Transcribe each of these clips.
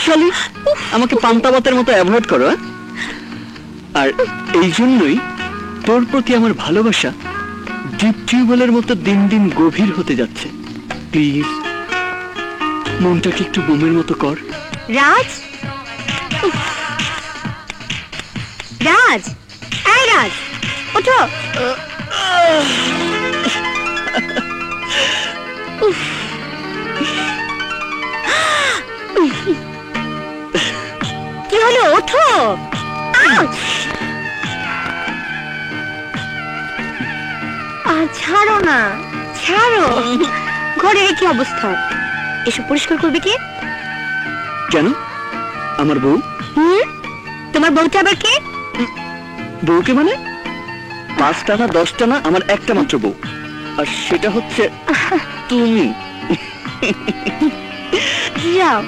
শালি, আমাকে পান্তাবাতের মতো অ্যাভয়েড করো। আর এই জন্যই তোর প্রতি আমার ভালোবাসা ডিপ টিউবওয়েলের মতো দিন দিন গভীর হতে যাচ্ছে। প্লিজ মনটাকে একটু বোমের মতো কর। রাজ, রাজ, এই রাজ, ওঠো। কি হলো, ওঠো। ছাড়ো না, ছাড়ো। ঘরের কি অবস্থা? এসব পরিষ্কার করবে কে? কেন, আমার বউ। তোমার বউটা আবার কে? বউকে মানে 5টা না 10টা না, আমার একটা মাত্র বউ, আর সেটা হচ্ছে তুমি। যাও,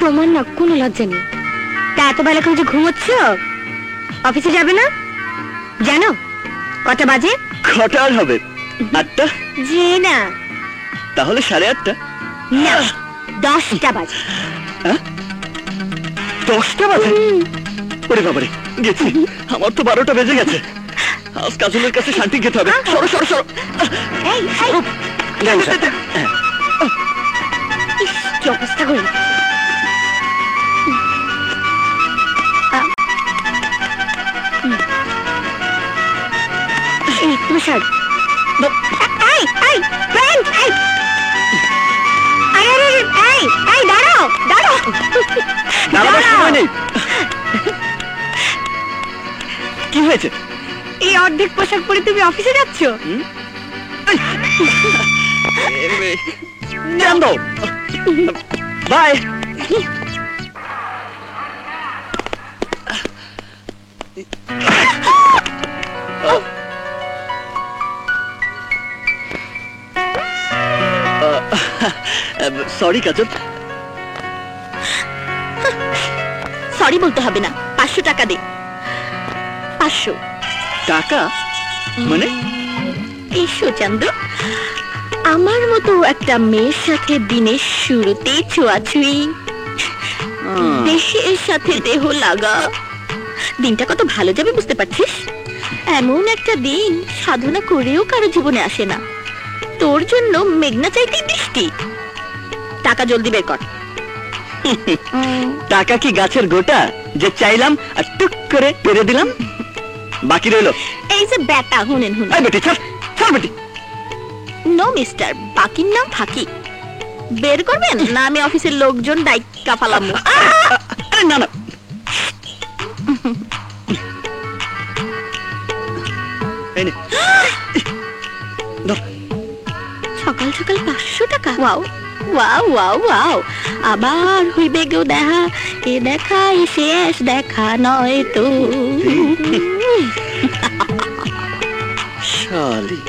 তোমার না কোনো লজ্জা নেই। তা এত বেলা করে যে ঘুমোচ্ছ, অফিসে যাবে না? জানো কটা বাজে? কটা আর হবে? 8টা? জি না, তাহলে 8:30? না, 10টা বাজে। 10টা বাজে? ওরে বাবারে, গেছি। আমার তো 12টা বেজে গেছে। আজ কাজলের কাছে শান্তি খেতে হবে। সরো সরো সরো। এই, কি অবস্থা করে তুষার। কি হয়েছে? এই অর্ধেক পোশাক পরে তুমি অফিসে যাচ্ছ? বাই। Sorry Kajal. সরি বলতে হবে না, 500 টাকা দে। 500 টাকা? মানে? এসো চান্দু, আমার মতো একটা মেয়ের সাথে দিনের শুরুতে ছোঁয়াছুঁই, দেহের সাথে দেহ লাগা, দিনটা কত ভালো যাবে বুঝতে পারছিস? এমন একটা দিন সাধনা করেও কারো জীবনে আসে না। তোর জন্য মেঘনা চাইতেই বৃষ্টি। টাকা জলদি বের কর। টাকা কি গাছের গোটা যে চাইলাম আর টুক করে পেরে দিলাম? বাকি রইল এই যে বেটা, হুনেন হুনেন। এই বেটি, ছাড় ছাড় বেটি। নো মিস্টার, বাকির নাম ফাঁকি। বের করবেন না আমি অফিসের লোকজন ডাইকা ফালামু। আরে না না, এই নে। সকাল সকাল 500 টাকা? Wow wow wow wow. আবার হইবে গো দেখা, এ দেখা শেষ দেখা নয় তো। শালি,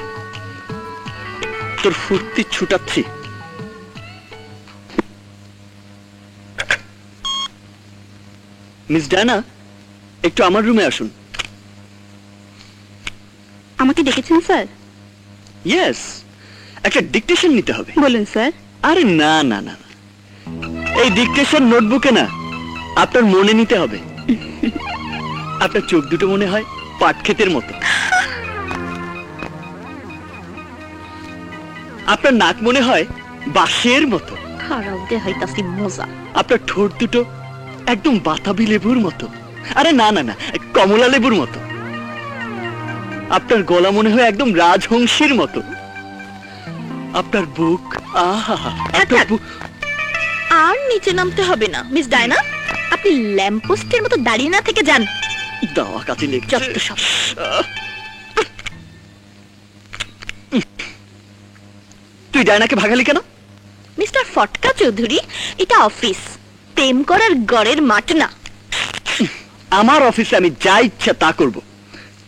তোর ফুর্তি ছুটাচ্ছি। মিস ডায়না, একটু আমার রুমে আসুন। আমাকে ডেকেছেন স্যার? ইয়েস, একটা ডিকটেশন নিতে হবে। বলুন স্যার। আরে না না না, এই ডিকটেশন নোটবুকে না, আপনার মনে নিতে হবে। আপনার চোখ দুটো মনে হয় পাট ক্ষেতের মতো, আপনার নাক মনে হয় বাঁশের মতো, খারাপ দে হইতাছি মজা। আপনার ঠোঁট দুটো একদম বাতাবি লেবুর মতো, আরে না না না, কমলা লেবুর মতো, আপনার গলা মনে হয় একদম রাজহংসীর মতো, আপনার বুক, আহা, আপনার বুক। আর নিচে নামতে হবে না মিস ডায়না, আপনি ল্যাম্পপোস্টের মতো দাঁড়িয়ে না থেকে যান। দাওয়া কাছে লেগে যত সব। তুই ডায়নাকে ভাগালি কেন? মিস্টার ফটকা চৌধুরী, এটা অফিস, প্রেম করার গড়ের মাঠ না। আমার অফিসে আমি যা ইচ্ছা তা করব,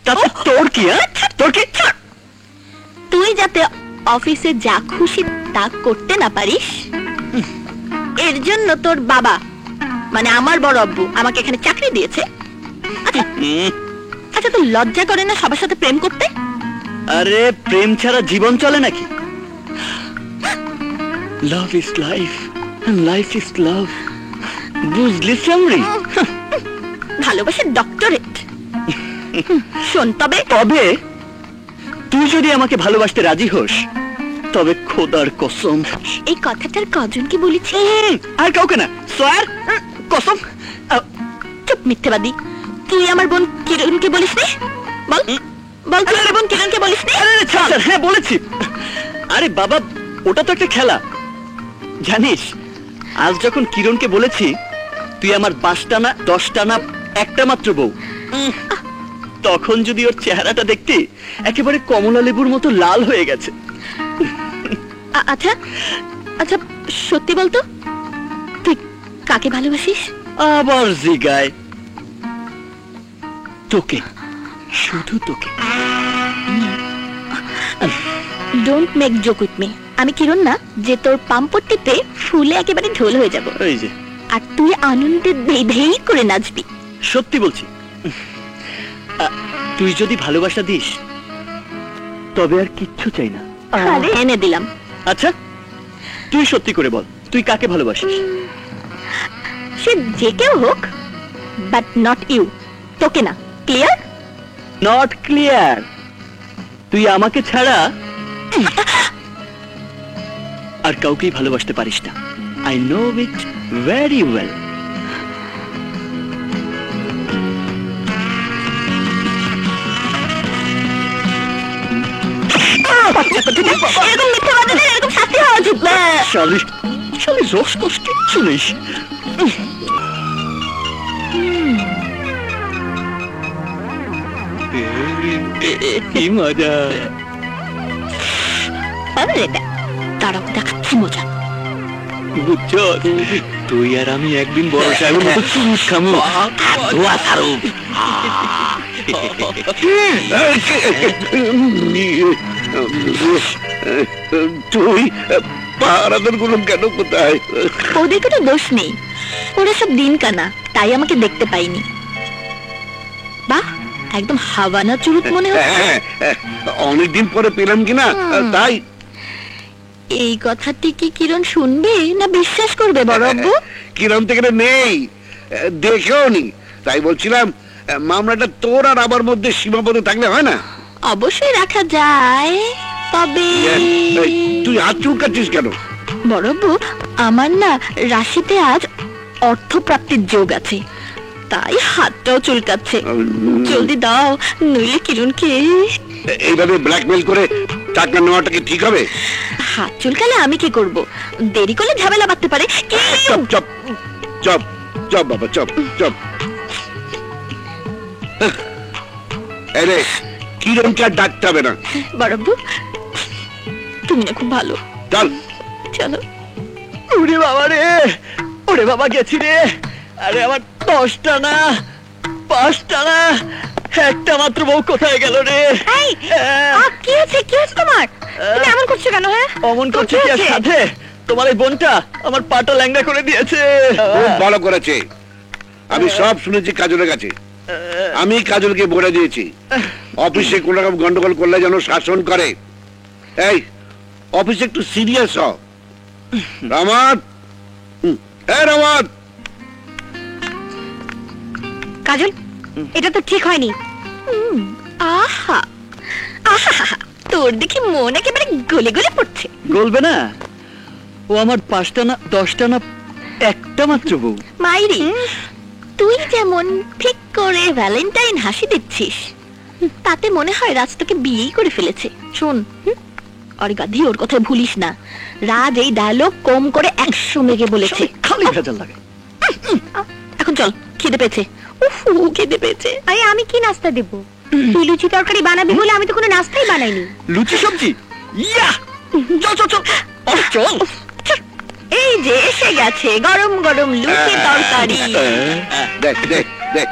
তাতে তোর কি? তোর কি? তুই যাতে অফিসে যা খুশি তা করতে না পারিস, এর জন্য তোর বাবা মানে আমার বড় আব্বু আমাকে এখানে চাকরি দিয়েছে। আচ্ছা, তোর লজ্জা করে না সবার সাথে প্রেম করতে? আরে প্রেম ছাড়া জীবন চলে নাকি? Love is life and life is love. বুঝলি সামরি? ভালোবাসার ডক্টরেট। শোন তবে তবে তুই যদি আমাকে ভালোবাসতে রাজি হোস, তবে খোদার কসম। এই কথাটার কজনকে বলেছি? আর কাউকে না, স্যার কসম। চুপ মিথ্যেবাদী। তুই আমার বোন কিরণকে বলিস নি? বল বল, তুই আমার বোন কিরণকে বলিস নি? আরে ছাড়, হ্যাঁ বলেছি। আরে বাবা, ওটা তো একটা খেলা, জানিস? আজ যখন কিরণকে বলেছি তুই আমার 5টা না 10টা না একটা মাত্র বউ, তখন যদি ওর চেহারাটা দেখতি, একেবারে কমলা লেবুর মতো লাল হয়ে গেছে। আচ্ছা আচ্ছা, সত্যি বলতো তুই কাকে ভালোবাসিস? আবার জিগায়, তোকে, শুধু তোকে। Don't make joke with me. আমি কিরণ না যে তোর পাম্পট্টিতে ফুলে একেবারে ঢোল হয়ে যাব, ওই যে আর তুই আনন্দে ধেই করে নাচবি। সত্যি বলছি, তুই যদি ভালোবাসা দিস, তবে আর কিচ্ছু চাই না। আরে এনে দিলাম। আচ্ছা, তুই সত্যি করে বল, তুই কাকে ভালোবাসিস? সে যে কেউ হোক, বাট নট ইউ। তোকে না। ক্লিয়ার? Not clear. তুই আমাকে ছাড়া আর কাউকেই ভালোবাসতে পারিস না। I know it very well. এরকম মিথ্যাবাদীদের এরকম শাস্তি হওয়া উচিত। শালি, শালি রস কস কিচ্ছু নেই। কি মজা! দাঁড়াও, দেখাচ্ছি মজা। বুঝছ, তুই আর আমি একদিন বড় সাহেবের মতো চুমুক খামু। তুই পাহারাদার গুলো কেন কোথায়? ওদেরকে তো দোষ নেই, ওরা সব দিন কানা, তাই আমাকে দেখতে পাইনি। বাহ, একদম হাওয়ানা চুরুত মনে হচ্ছে। অনেকদিন পরে পেলাম কিনা, তাই। এই কথাটি কি কিরণ শুনবে না বিশ্বাস করবে বড় আব্বু? কিরম থেকে নেই, দেখেও নি, তাই বলছিলাম মামলাটা তোর আর আমার মধ্যে সীমাবদ্ধ থাকলে হয় না? অবশ্যই রাখা যায়, তবে এই, তুই হাত চুলকাচ্ছিস কেন? বড় আব্বু, আমার না রাশিতে আজ অর্থপ্রাপ্তির যোগ আছে, তাই হাতটাও চুলকাচ্ছে। জলদি দাও, নইলে কিরণকে। এইভাবে ব্ল্যাকমেল করে টাকা নেওয়াটা কি ঠিক হবে? হাত চুলকালে আমি কি করব? দেরি করলে ঝামেলা বাঁধতে পারে। চপ চপ চপ চপ বাবা, চপ চপ। আরে কিরণকে আর ডাকতে হবে না। বড়ব্বু, তুমি না খুব ভালো। চল চলো। ওরে বাবা রে, ওরে বাবা গেছি রে। আরে আমার 10টা না 5টা না একটা মাত্র বউ কোথায় গেল রে? কি হচ্ছে, কি হচ্ছে তোমার? তুমি এমন করছো কেন? হ্যাঁ, অমন করছে কি? আর সাথে তোমার এই বোনটা আমার পাটা ল্যাংড়া করে দিয়েছে। খুব ভালো করেছে, আমি সব শুনেছি কাজলের কাছে। আমি কাজলকে বলে দিয়েছি অফিসে কোন রকম গন্ডগোল করলে যেন শাসন করে। এই অফিসে একটু সিরিয়াস হ। Ramat, Ramat. কাজল, এটা তো ঠিক হয়নি। আহা আহা, তোর দেখি মন একেবারে গলে গলে পড়ছে। গলবে না, ও আমার 5টা না 10টা না একটা মাত্র বউ। মাইরি, তুই যেমন ঠিক করে ভ্যালেন্টাইন হাসি দিচ্ছিস, তাতে মনে হয় রাজ তোকে বিয়েই করে ফেলেছে। শোন, আর গাধি, ওর কথা ভুলিস না। রাজ এই ডায়লগ কম করে 100 মেগে বলেছে। খালি ভেজাল লাগে। এখন চল, খিদে পেয়েছে। উফ, খিদে পেয়েছে। আরে আমি কি নাস্তা দেব? তুই লুচি তরকারি বানাবি বলে আমি তো কোনো নাস্তাই বানাইনি। লুচি সবজি, ইয়া! চল চল চল চল। এই যে এসে গেছে গরম গরম লুচি তরকারি। দেখ দেখ দেখ,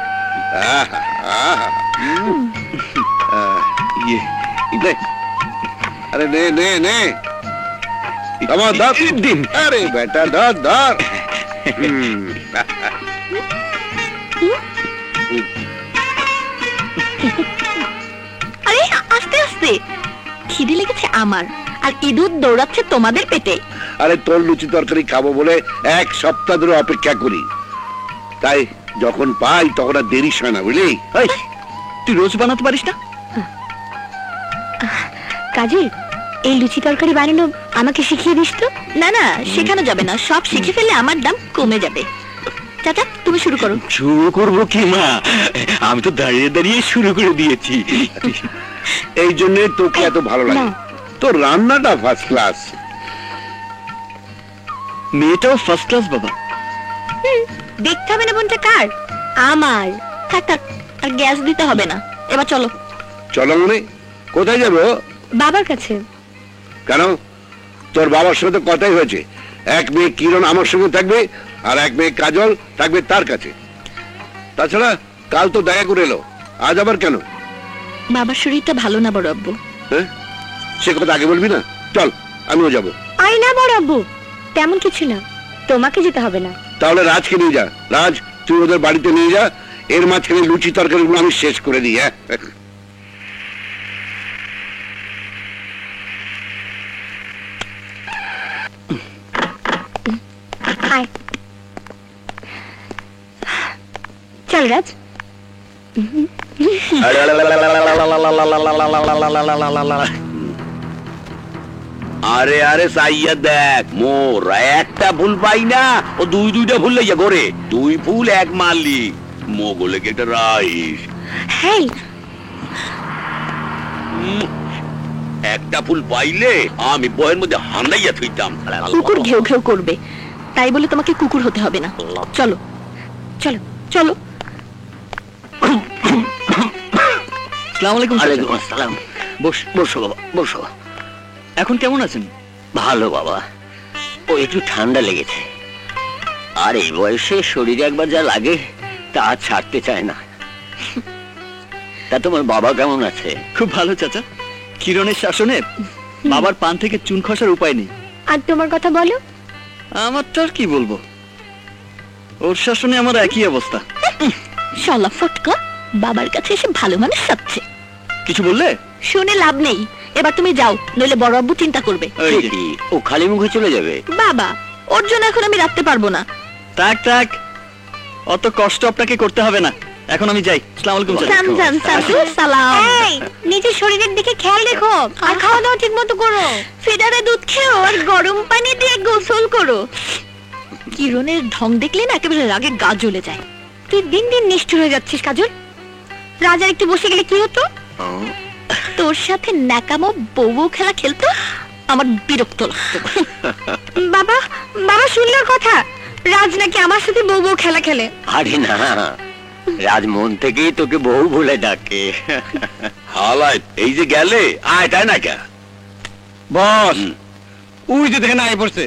দেখ। আরে নে নে নে, আমার ধর দিন। আরে বেটা ধর ধর। আরে আস্তে আস্তে, খিদে লেগেছে আমার, আর ইঁদুর দৌড়াচ্ছে তোমাদের পেটে। আরে তোর লুচি তরকারি খাবো বলে 1 সপ্তাহ ধরে অপেক্ষা করি, তাই যখন পাই তখন আর দেরি হয় না, বুঝলি? এই, তুই রোজ বানাতে পারিস না? কাজল, এই লুচি তরকারি বানানো আমাকে শিখিয়ে দিস তো। না না, শেখানো যাবে না, সব শিখে ফেললে আমার দাম কমে যাবে। চাচা, তুমি শুরু করো। শুরু করবো কি মা, আমি তো দাঁড়িয়ে দাঁড়িয়ে শুরু করে দিয়েছি। এই জন্য তোকে এত ভালো লাগে। না। তোর রান্নাটা ফার্স্ট ক্লাস। মেয়েটাও ফার্স্ট ক্লাস বাবা। দেখতে হবে না বোনটা কার? আমার। থাক থাক, আর গ্যাস দিতে হবে না। এবার চলো। চলো মানে কোথায় যাবো? বাবার কাছে। কেন? তোর বাবার সঙ্গে তো কথাই হয়েছে, এক মেয়ে কিরণ আমার সঙ্গে থাকবে আর এক মেয়ে কাজল থাকবে তার কাছে। তাছাড়া কাল তো দেখা করে এলো, আজ আবার কেন? বাবার শরীরটা ভালো না বড় আব্বু। হ্যাঁ, সে কথা আগে বলবি না? চল, আমিও যাবো। আই না বড় আব্বু, তেমন কিছু না, তোমাকে যেতে হবে না। তাহলে রাজকে নিয়ে যা। রাজ, তুই ওদের বাড়িতে নিয়ে যা, এর মাঝখানে লুচি তরকারিগুলো আমি শেষ করে দিই। হ্যাঁ, আয় চল রাজ। আরে আরে সাইয়া দেখ, মোর একটা ভুল পাই না, ও দুইটা ভুল লইয়া ঘরে। দুই ফুল এক মারলি, মোগলে একটা রাইস। হেই, একটা ফুল পাইলে আমি বয়ের মধ্যে হান্দাইয়া থইতাম। কুকুর ঘেউ ঘেউ করবে, তাই বলে তোমাকে কুকুর হতে হবে না। চলো চলো চলো। আসসালামু আলাইকুম চাচা। ওয়ালাইকুম আসসালাম। বসো বাবা, বসো। এখন কেমন আছেন? ভালো বাবা, ও একটু ঠান্ডা লেগেছে, আর এই বয়সে শরীরে একবার যা লাগে তা আর ছাড়তে চায় না। তা তোমার বাবা কেমন আছে? খুব ভালো চাচা। কিরণের শাসনে বাবার পান থেকে চুন খসার উপায় নেই। আর তোমার কথা বলো। আমার তো আর কি বলবো, ওর শাসনে আমার একই অবস্থা। শালা ফটকা, বাবার কাছে এসে ভালো মানুষ সাজছে। কিছু বললে? শুনে লাভ নেই, এবার তুমি যাও, নইলে বড় আব্বু চিন্তা করবে। ওই যে, কি, ও খালি মুখে চলে যাবে? বাবা, ওর জন্য এখন আমি রাখতে পারবো না। থাক থাক, অত কষ্ট আপনাকে করতে হবে না, এখন আমি যাই। আসসালামু আলাইকুম চাচা। সামসাম সাসু সালাম। এই, নিজের শরীরের দিকে খেয়াল রেখো, আর খাওয়া দাওয়া ঠিক মতো করো। ফিডারে দুধ খেও আর গরম পানি দিয়ে গোসল করো। কিরণের ঢং দেখলে না একেবারে রাগে গা জ্বলে যায়। তুই দিন দিন নিষ্ঠুর হয়ে যাচ্ছিস কাজল। রাজার একটু বসে গেলে কি হতো? তোর সাথে ন্যাকামো বউ খেলা খেলতো, আমার বিরক্ত লাগতো। বাবা, বাবা শুনলো কথা, রাজ নাকি আমার সাথে বউ খেলা খেলে। আরে না, রাজ মন থেকেই তোকে বউ বলে ডাকে। হালাই, এই যে গেলে আয়, তাই না কে? বস, ওই যে দেখেন আয় পড়ছে।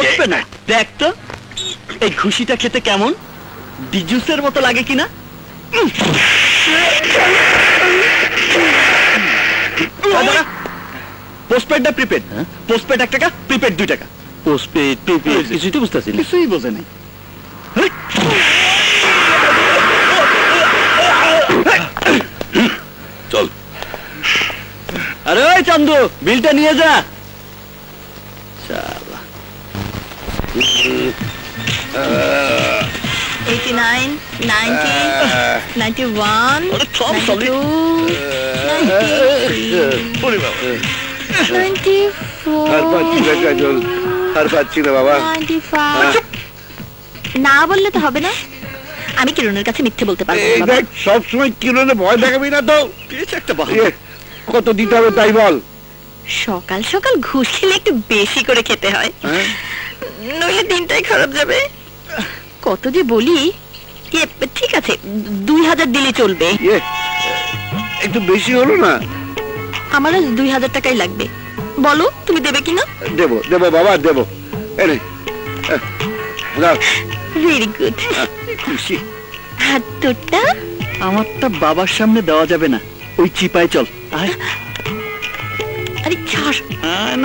চলবে না। দেখ তো এই ঘুষিটা খেতে কেমন, ডিজুসের মতো লাগে কিনা। পোস্টপেড না প্রিপেড? পোস্টপেড 1 টাকা, প্রিপেড 2 টাকা। পোস্টপেড, প্রিপেড কিছুই তো বুঝতেছি না। কিছুই বোঝে নাই। চল। আরে ওই চান্দু, বিলটা নিয়ে যা। শালা 89, 90, 91, ওরে সব সবই। 92, 93, আর পাচ্ছি না 94, কাজল, আর পাচ্ছি না বাবা। 95। না বললে তো হবে না, আমি কিরণের কাছে মিথ্যে বলতে পারবো এই না বাবা। দেখ, সবসময় কিরণে ভয় দেখাবি না তো। পেয়েছে একটা বাহানা। কত দিতে হবে তাই বল। সকাল সকাল ঘুষ খেলে একটু বেশি করে খেতে হয়, হ্যাঁ? নইলে দিনটাই খারাপ যাবে। কত যে বলি, ইয়ে, ঠিক আছে 2000 দিলে চলবে। ইয়ে, একটু বেশি হলো না? আমার আজ 2000 টাকাই লাগবে, বলো তুমি দেবে কিনা? দেবো দেবো বাবা, দেবো। এনে দাও। Very good. খুশি। আর তোরটা? আমারটা বাবার সামনে দেওয়া যাবে না, ওই চিপায় চল। আয়। আরে ছাড়,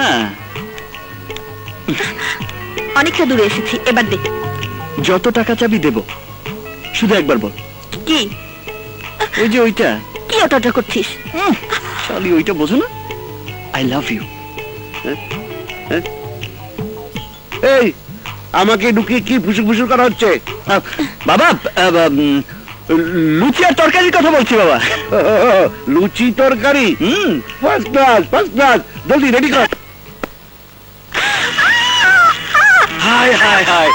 না, অনেকটা দূরে এসেছি, এবার দে। যত টাকা চাবি দেব, শুধু একবার বল। কি? ওই যে ওইটা। কি অটোটা করছিস? শালি, ওইটা বোঝো না? I love you. এই, আমাকে ঢুকিয়ে কি ফুসুর ফুসুর করা হচ্ছে? বাবা, লুচি আর তরকারির কথা বলছি বাবা। লুচি তরকারি? First class, first class. জলদি রেডি কর। High high high.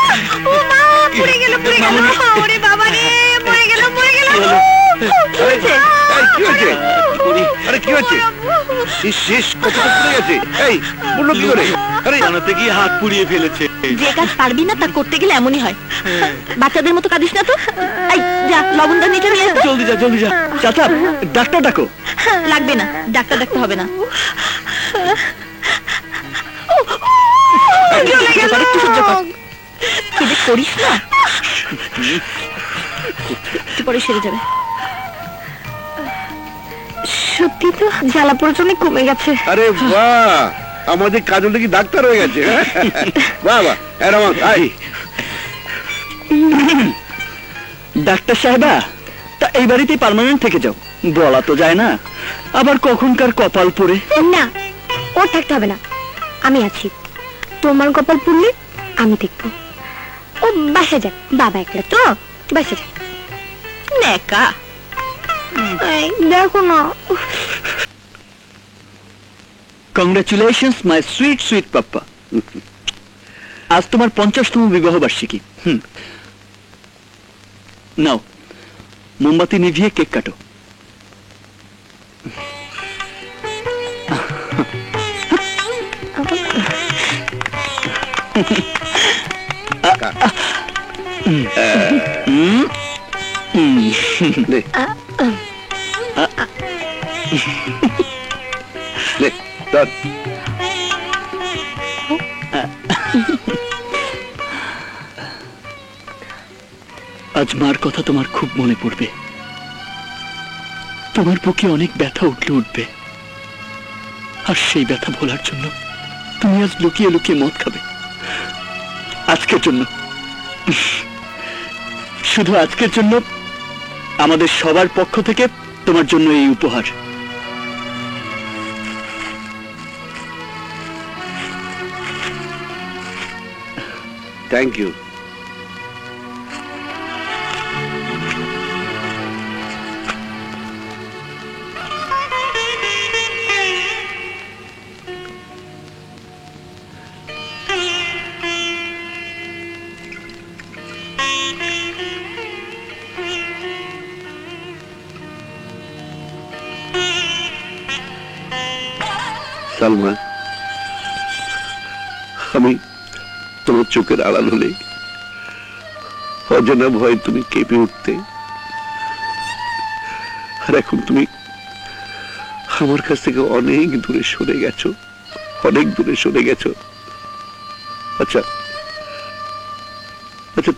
পড়ে গেল, পড়ে গেল। ওরে বাবা রে, পড়ে গেল, পড়ে গেল। এই, কি হয়েছে? আরে কি হয়েছে? শেষ কত পড়ে গেছে? এই, বললো কি করে? আরে জানাতে গিয়ে হাত পুড়িয়ে ফেলেছে। যে কাজ পারবি না তা করতে গেলে এমনই হয়। বাচ্চাদের মতো কাঁদিস না তো। এই যা, লবণটা নিচে নিয়ে আয় তো। জলদি যা, জলদি যা। চাচা, ডাক্তার ডাকো। লাগবে না, ডাক্তার ডাকতে হবে না। এবার একটু সহ্য কর। কি যে করিস না, একটু পরে সেরে যাবে। সত্যি তো জ্বালা পড়াটা অনেক কমে গেছে। আরে বাহ, আমাদের কাজলটা কি ডাক্তার হয়ে গেছে? বাহ বাহ, এরকম তাই। ডাক্তার সাহেবা, তা এই বাড়িতেই পার্মানেন্ট থেকে যাও। বলা তো যায় না, আবার কখনকার কপাল পড়ে। না, ওর থাকতে হবে না, আমি আছি। তোমার কপাল পুড়লে আমি দেখবো। ও বাসা যাক, বাবা একলা তো, বাসা যাক। নেকা। এই, দেখো না। কংগ্রাচুলেশনস মাই সুইট সুইট পাপ্পা। আজ তোমার 50তম বিবাহ বার্ষিকী। নাও, মোমবাতি নিভিয়ে কেক কাটো। নে। নে, ধর। আজ মার কথা তোমার খুব মনে পড়বে। তোমার বুকে অনেক ব্যথা উঠবে, আর সেই ব্যথা ভোলার জন্য তুমি আজ লুকিয়ে লুকিয়ে মদ খাবে। আজকের জন্য, শুধু আজকের জন্য আমাদের সবার পক্ষ থেকে তোমার জন্য এই উপহার। Thank you. সালমা, আমি তোমার চোখের আড়াল হলে অজানা ভয় তুমি কেঁপে উঠতে, আর এখন তুমি আমার কাছ থেকে অনেক দূরে সরে গেছো, অনেক দূরে সরে গেছো। আচ্ছা আচ্ছা,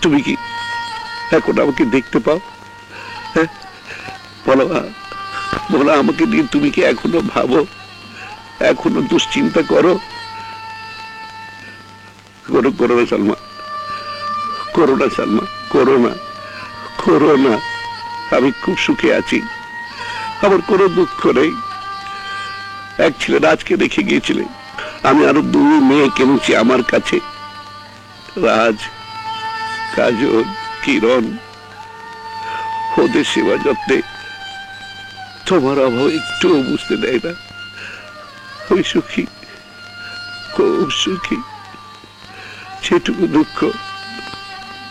তুমি কি এখন আমাকে দেখতে পাও? হ্যাঁ, বলো বলো, আমাকে নিয়ে তুমি কি এখনো ভাবো, এখনো দুশ্চিন্তা করো? করো করো না সালমা, করো না সালমা, করো না, করো না। আমি খুব সুখে আছি, আমার কোনো দুঃখ নেই। এক ছেলে রাজকে রেখে গিয়েছিলে, আমি আরো 2 মেয়ে কিনেছি আমার কাছে। রাজ, কাজল, কিরণ, ওদের সেবা যত্নে তোমার অভাব একটুও বুঝতে দেয় না। আমি সুখী, খুব সুখী। সেটুকু দুঃখ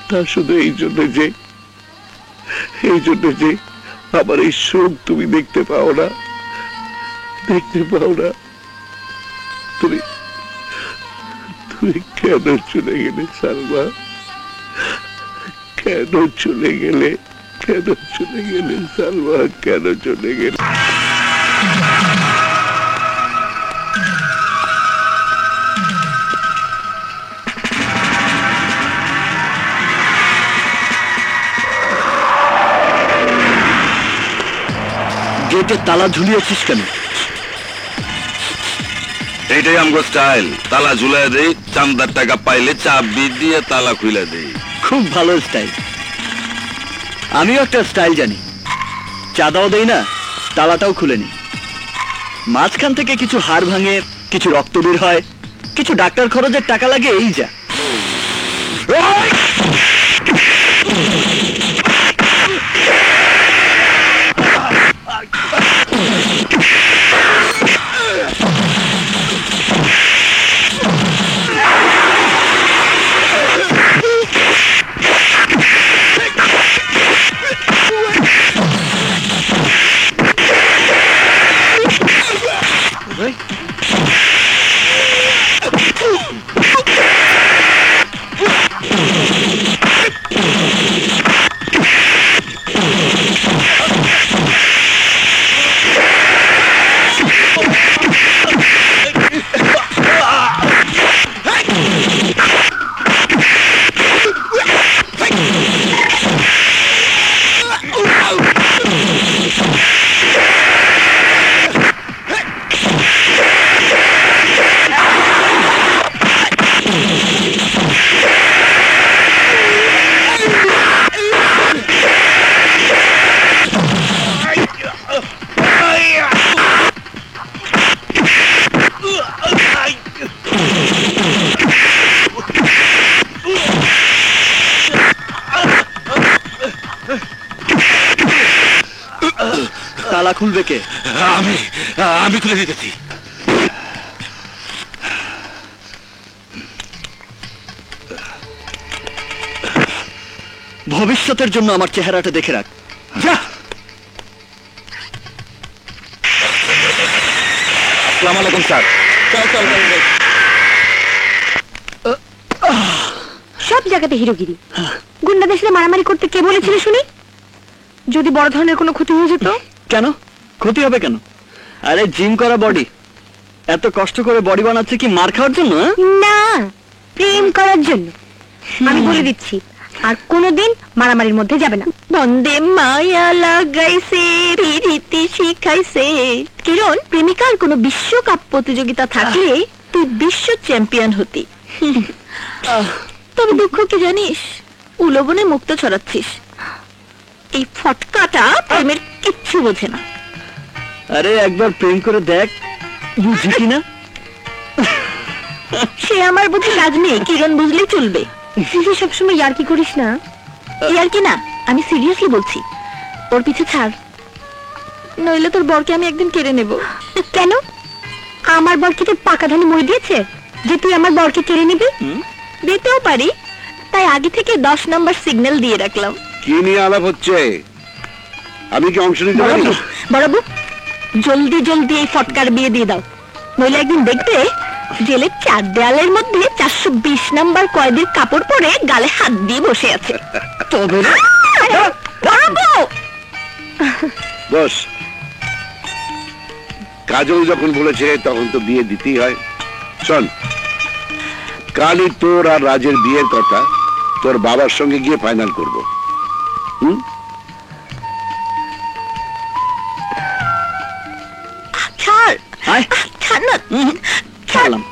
তা শুধু এই জন্য যে আমার এই সুখ তুমি দেখতে পাও না, দেখতে পাও না। তুমি তুমি কেন চলে গেলে সালমা? কেন চলে গেলে, কেন চলে গেলে সালমা, কেন চলে গেলে? গেটে তালা ঝুলিয়েছিস কেন? এটাই আমগো স্টাইল, তালা ঝুলাই দেই, চান্দার টাকা পাইলে চাবি দিয়ে তালা খুলে দেই। খুব ভালো স্টাইল। আমিও একটা স্টাইল জানি, চাঁদাও দেই না, তালাটাও খুলে নি। মাঝখান থেকে কিছু হাড় ভাঙে, কিছু রক্ত বের হয়, কিছু ডাক্তার খরচের টাকা লাগে, এই যা। তালা খুলবে কে? আমি খুলে দিতেছি। ভবিষ্যতের জন্য আমার চেহারাটা দেখে রাখ, যা। আসসালামু আলাইকুম স্যার। সব জায়গাতে হিরোগিরি। গুন্ডাদের সাথে মারামারি করতে কে বলেছিল শুনি? যদি বড় ধরনের কোনো ক্ষতি হয়ে যেত? কেন ক্ষতি হবে কেন? আরে জিম করা বডি, এত কষ্ট করে বডি বানাচ্ছে কি মার খাওয়ার জন্য? না, প্রেম করার জন্য। আমি বলে দিচ্ছি, আর কোনোদিন মারামারির মধ্যে যাবে না। দ্বন্দ্বে মায়া লাগাইছে, প্রীতি শিখাইছে। কিরণ, প্রেমিকার কোনো বিশ্বকাপ প্রতিযোগিতা থাকলে তুই বিশ্ব চ্যাম্পিয়ন হতি। তবে দুঃখ কি জানিস, উলবনে মুক্ত ছড়াচ্ছিস। এই ফটকাটা প্রেমের কিচ্ছু বোঝে না। আরে একবার প্রেম করে দেখ, বুঝি কিনা। সে আমার বুঝি কাজ নেই, কিরণ বুঝলেই চলবে। তুই সবসময় ইয়ার্কি করিস না? ইয়ার কি না, আমি সিরিয়াসলি বলছি। ওর পিছে ছাড়, নইলে তোর বরকে আমি একদিন কেড়ে নেব। কেন? আমার বর কি তোর পাকা ধানে মই দিয়েছে যে তুই আমার বরকে কেড়ে নিবি? দিতেও পারি, তাই আগে থেকে 10 নম্বর সিগন্যাল দিয়ে রাখলাম। কি নিয়ে আলাপ হচ্ছে? আমি কি অংশ নিতে পারি? বড়বু, জলদি জলদি এই ফটকার বিয়ে দিয়ে দাও, নইলে একদিন দেখবে জেলের 4 দেয়ালের মধ্যে 420 নাম্বার কয়েদির কাপড় পরে গালে হাত দিয়ে বসে আছে। তবে রে, বড়বু! বস, কাজল যখন বলেছে তখন তো বিয়ে দিতেই হয়। শোন, কালই তোর আর রাজের বিয়ের কথা তোর বাবার সঙ্গে গিয়ে ফাইনাল করব। ছাড়, আয়। ছাড় না। ছাড়লাম।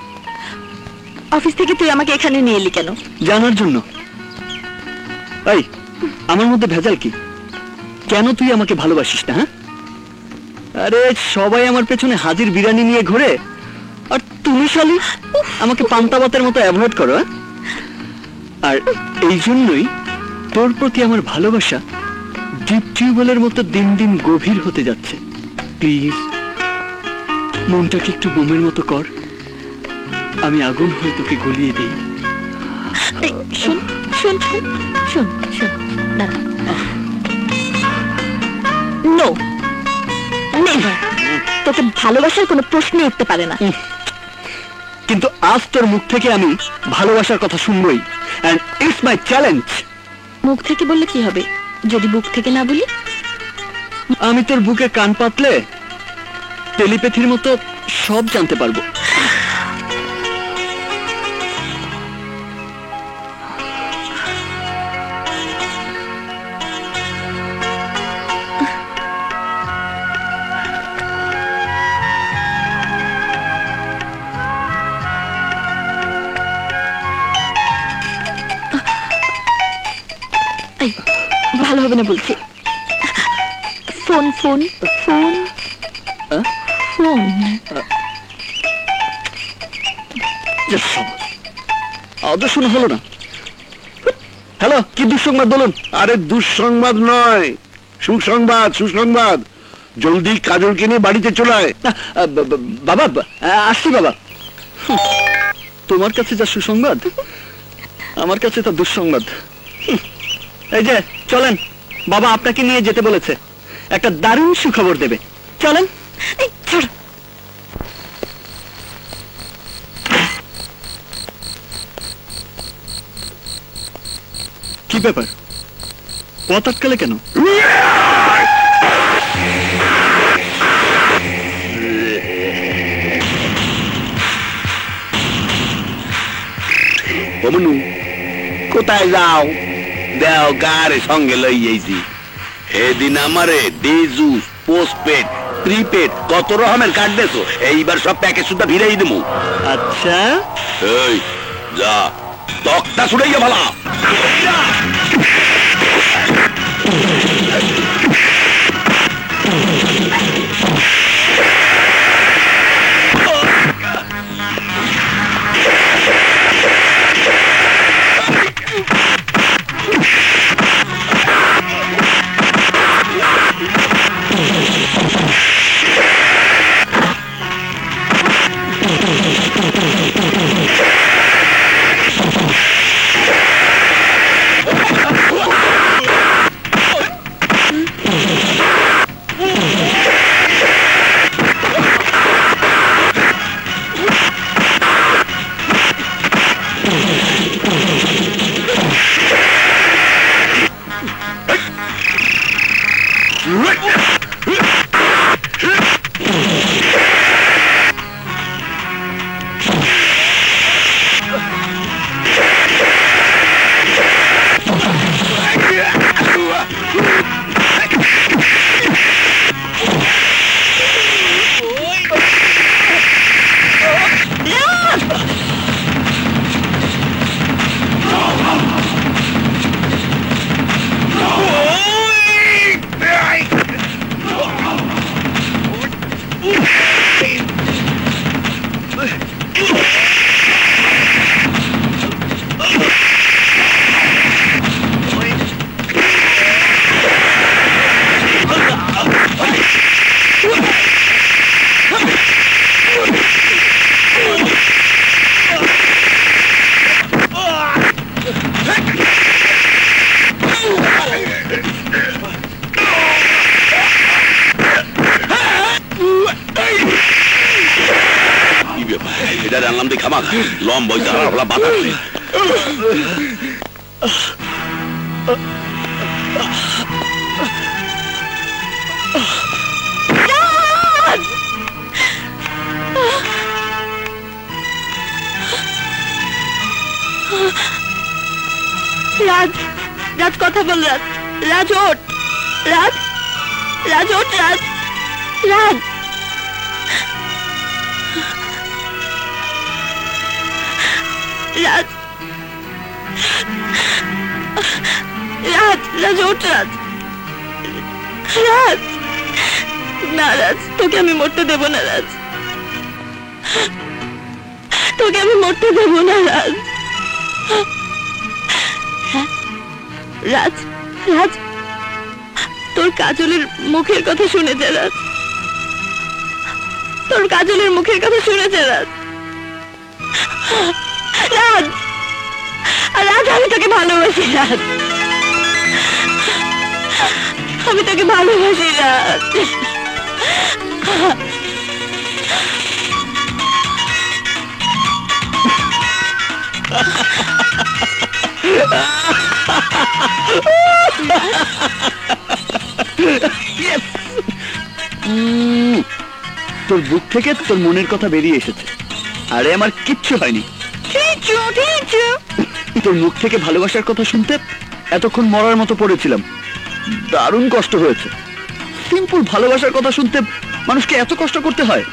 অফিস থেকে তুই আমাকে এখানে নিয়ে এলি কেন? জানার জন্য। এই, আমার মধ্যে ভেজাল কি? কেন তুই আমাকে ভালোবাসিস না? হ্যাঁ, আরে সবাই আমার পেছনে হাজির বিরিয়ানি নিয়ে ঘোরে, আর তুমি শালি আমাকে পান্তাবাতের মতো অ্যাভয়েড করো। হ্যাঁ? আর এই জন্যই তোর প্রতি আমার ভালোবাসা ডিপ টিউবওয়েলের মতো দিন দিন গভীর হতে যাচ্ছে। প্লিজ মনটাকে একটু বোমের মতো কর, আমি আগুন হয়ে তোকে গলিয়ে দেই। এই, শোন শোন শোন শোন শোন, দাঁড়া। No, never. তোকে ভালোবাসার কোনো প্রশ্নই উঠতে পারে না। কিন্তু আজ তোর মুখ থেকে আমি ভালোবাসার কথা শুনবই, and it's my challenge. মুখ থেকে বললে কি হবে যদি বুক থেকে না বলি? আমি তোর বুকে কান পাতলে টেলিপ্যাথির মতো সব জানতে পারবো। এই, ভালো হবে না বলছি। ফোন ফোন ফোন আহ? ফোন। আদৌ শোনা হলো না। হ্যালো, কি দুঃসংবাদ বলুন? আরে দুঃসংবাদ নয়, সুসংবাদ সুসংবাদ। জলদি কাজলকে নিয়ে বাড়িতে চলে আয়। বাবা, আসছি বাবা। তোমার কাছে যা সুসংবাদ, আমার কাছে তা দুঃসংবাদ। এই যে চলেন, বাবা আপনাকে নিয়ে যেতে বলেছে, একটা দারুণ সুখবর দেবে। চলেন। এই, ছাড়। কি ব্যাপার, পথ আটকালে কেন? অমনু, কোথায় যাও? দেও কারে সঙ্গে লই যাইছি। এদিন আমারে ডিজুস, পোস্টপেড, প্রিপেড কত রকমের কার্ড দেছো, এইবার সব প্যাকেজ সুদ্ধা ভিড়াই দেবো। আচ্ছা, এই যা, তকটা ছুড়াইয়া ভালা। এটা জানলাম তুই খামা লম্বা বাতা। রাজ, রাজ কথা বল। রাজ, রাজ ওঠ। রাজ, রাজ ওঠ। রাজ, রাজ। রাজ, রাজ, রাজ ওঠ। রাজ, রাজ। না রাজ, তোকে আমি মরতে দেব না। রাজ, তোকে আমি মরতে দেব না। রাজ, রাজ, রাজ, তোর কাজলের মুখের কথা শুনেছে। রাজ, তোর কাজলের মুখের কথা শুনেছে। রাজ, রাজ, রাজ, আমি তোকে ভালোবাসি। রাজ, আমি তোকে ভালোবাসি। রাজ। তোর বুক থেকে তোর মনের কথা বেরিয়ে এসেছে। আরে আমার কিচ্ছু হয়নি। তোর মুখ থেকে ভালোবাসার কথা শুনতে এতক্ষণ মরার মতো পড়েছিলাম, দারুণ কষ্ট হয়েছে। সিম্পল ভালোবাসার কথা শুনতে মানুষকে এত কষ্ট করতে হয়?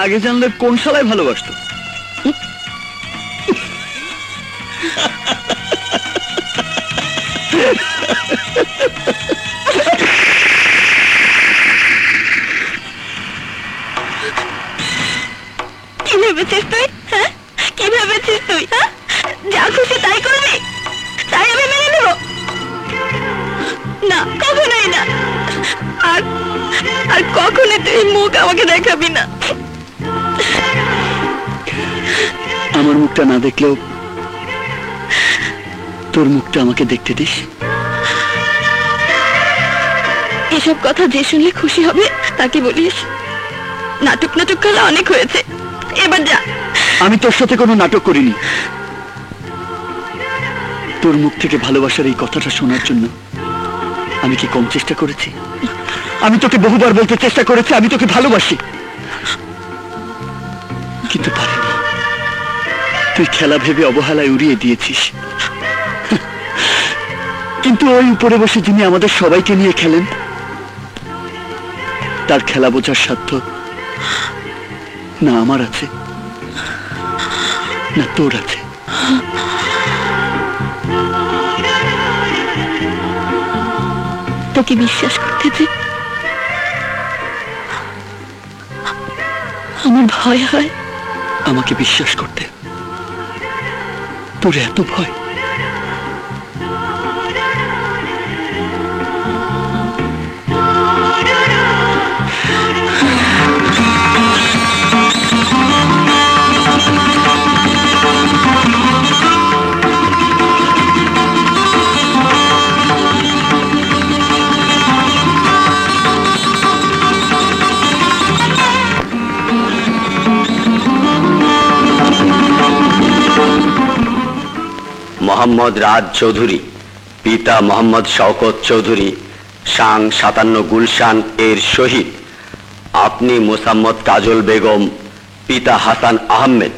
আগে জানলে কোন শালায় ভালোবাসতো। কি ভেবেছিস তুই? হ্যাঁ, কি ভেবেছিস তুই? হ্যাঁ, যা খুশি তাই করবি, তাই আমি মেনে নেব? না, কখনোই না। আর আর কখনো তুই মুখ আমাকে দেখাবি না। আমার মুখটা না দেখলেও তোর মুখটা আমাকে দেখতে দিস। এসব কথা যে শুনলে খুশি হবে তাকে বলিস। নাটক নাটক খেলা অনেক হয়েছে, এবার যা। আমি তোর সাথে কোনো নাটক করিনি। তোর মুখ থেকে ভালোবাসার এই কথাটা শোনার জন্য আমি কি কম চেষ্টা করেছি? আমি তোকে বহুবার বলতে চেষ্টা করেছি আমি তোকে ভালোবাসি, কিন্তু পারিনি। তুই খেলা ভেবে অবহেলায় উড়িয়ে দিয়েছিস। কিন্তু ওই উপরে বসে যিনি আমাদের সবাইকে নিয়ে খেলেন, তার খেলা বোঝার সাধ্য না আমার আছে না তোর আছে। তোকে বিশ্বাস করতে যে আমার ভয় হয়। আমাকে বিশ্বাস করতে তোর এত ভয়? মোহাম্মদ রাজ চৌধুরী, পিতা মোহাম্মদ শওকত চৌধুরী, সাং 57 গুলশান এর শহীদ। আপনি মোসাম্মদ কাজল বেগম, পিতা হাসান আহমেদ,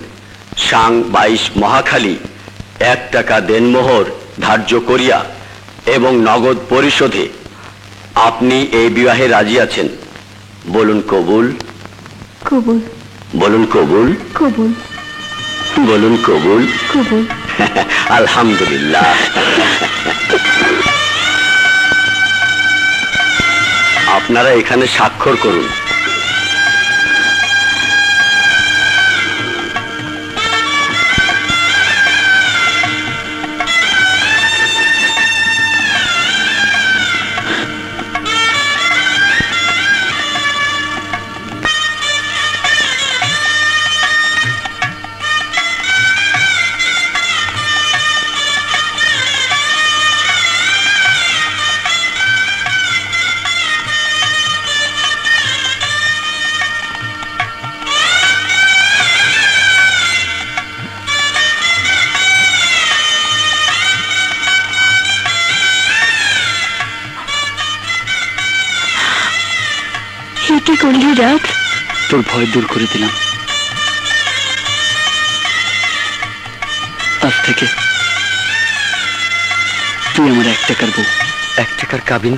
সাং 22 মহাখালী, 1 টাকা দেনমোহর ধার্য করিয়া এবং নগদ পরিশোধে আপনি এই বিবাহে রাজি আছেন? বলুন কবুল। কবুল। বলুন কবুল। কবুল। বলুন কবুল। কবুল। আলহামদুলিল্লাহ। আপনারা এখানে স্বাক্ষর করুন। কি করলি রাজ? তোর ভয় দূর করে দিলাম। আজ থেকে তুই আমার 1 টাকার বউ। 1 টাকার কাবিন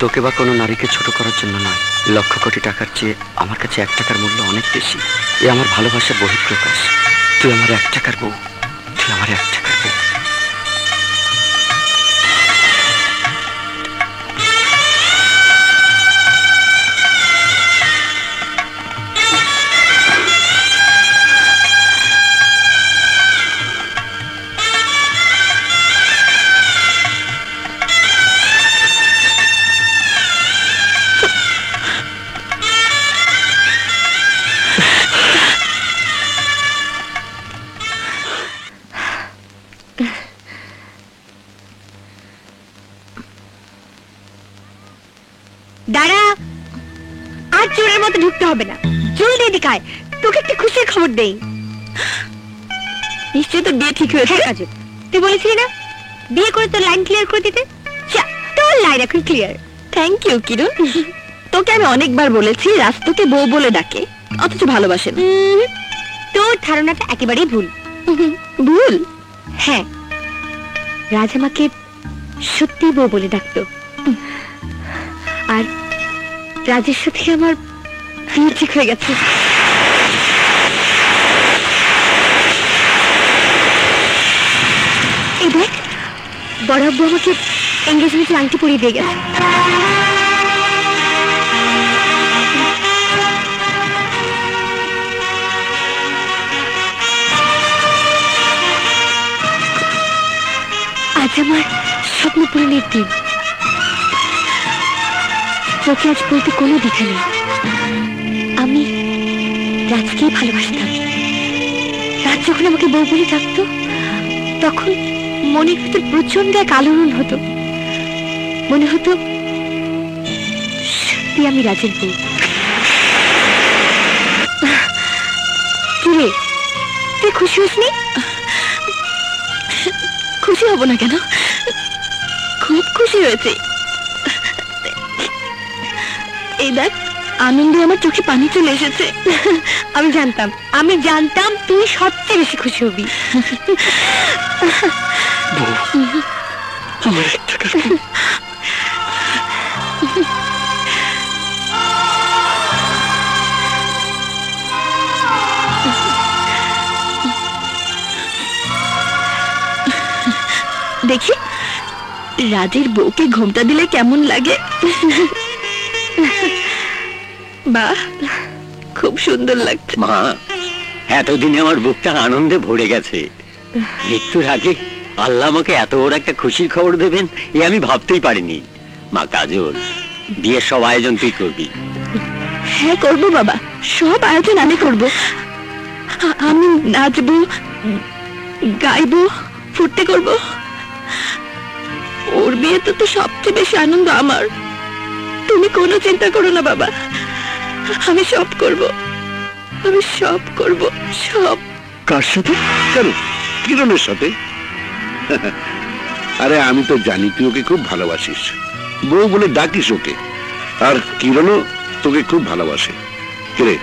তোকে বা কোনো নারীকে ছোট করার জন্য নয়, লক্ষ কোটি টাকার চেয়ে আমার কাছে 1 টাকার মূল্য অনেক বেশি। এ আমার ভালোবাসার বহিঃপ্রকাশ। তুই আমার 1 টাকার বউ, তুই আমার 1 টাকার বউ। দাঁড়া, আর চোরের মতো ঢুকতে হবে না। জলদি এদিকে আয়, তোকে একটা খুশির খবর দেই। নিশ্চয়ই তো বিয়ে ঠিক হয়েছে। হ্যাঁ কাজল, তুই বলেছিলি না বিয়ে করে তোর লাইন ক্লিয়ার করে দিতে। যা, তোর লাইন এখন ক্লিয়ার। থ্যাংক ইউ কিরণ। তোকে আমি অনেকবার বলেছি রাজ তোকে বউ বলে ডাকে, অথচ ভালোবাসে না। তোর ধারণাটা একেবারেই ভুল। ভুল? হ্যাঁ, রাজ আমাকে সত্যি বউ বলে ডাকতো। আর রাজের সাথে আমার বিয়ে ঠিক হয়ে গেছে। এই দেখ, বড় আব্বু আমাকে এঙ্গেজমেন্টের আংটি পরিয়ে দিয়ে গেছে। আজ আমার স্বপ্ন পূরণের দিন। তোকে আজ বলতে কোনো দ্বিধা নেই, আমি রাজকেই ভালোবাসতাম। রাজ যখন আমাকে বউ বলে ডাকতো, তখন মনের ভিতর প্রচন্ড এক আলোড়ন হতো। মনে হতো সত্যি আমি রাজের বউ। কিরে, তুই খুশি হসনি? খুশি হব না কেন, খুব খুশি হয়েছে। এই দেখ, আনন্দে আমার চোখে পানি চলে এসেছে। আমি জানতাম তুই সবচেয়ে বেশি খুশি হবি। আমার 1 টাকার বউ। দেখি রাজের বউকে ঘোমটা দিলে কেমন লাগে। বাহ, খুব সুন্দর লাগছে। মা, এতদিনে আমার বুকটা আনন্দে ভরে গেছে। মৃত্যুর আগে আল্লাহ আমাকে এত বড় একটা খুশির খবর দেবেন এ আমি ভাবতেই পারিনি। মা কাজল, বিয়ের সব আয়োজন তুই করবি? হ্যাঁ করবো বাবা, সব আয়োজন আমি করব। আমি নাচবো, গাইবো, ফুর্তি করব। ওর বিয়েতে তো সবচেয়ে বেশি আনন্দ আমার। তুমি কোনো চিন্তা করো না বাবা, আমি সব করব, আমি সব করব, সব। কার সাথে? কেন, কিরণের সাথে? আরে আমি তো জানি তুই ওকে খুব ভালোবাসিস, বউ বলে ডাকিস ওকে। আর কিরণও তোকে খুব ভালোবাসে। কিরে,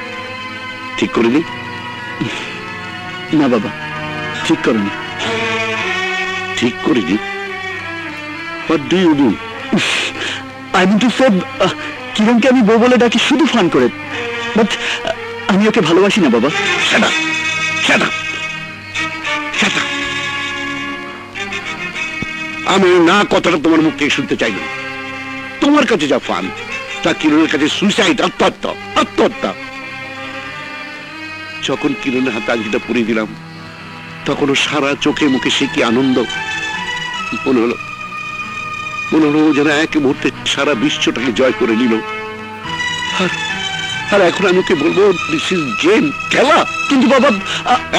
ঠিক করিনি? না বাবা, ঠিক করনি। ঠিক করিনি? What do you do? I mean to say, কিরণকে আমি বউ বলে ডাকি শুধু ফান করে, বাট আমি ওকে ভালোবাসি না বাবা। Shut up! Shut up! Shut up! আমি না কথাটা তোমার মুখ থেকে শুনতে চাই না। তোমার কাছে যা ফান, তা কিরণের কাছে সুইসাইড, আত্মহত্যা, আত্মহত্যা। যখন কিরণের হাতে আংটিটা পরিয়ে দিলাম, তখন ও সারা চোখে মুখে সে কি আনন্দ। মনে হলো ও যেন এক মুহূর্তে সারা বিশ্বটাকে জয় করে নিল। আর এখন আমি ওকে বলবো দিস ইজ গেম, খেলা। কিন্তু বাবা,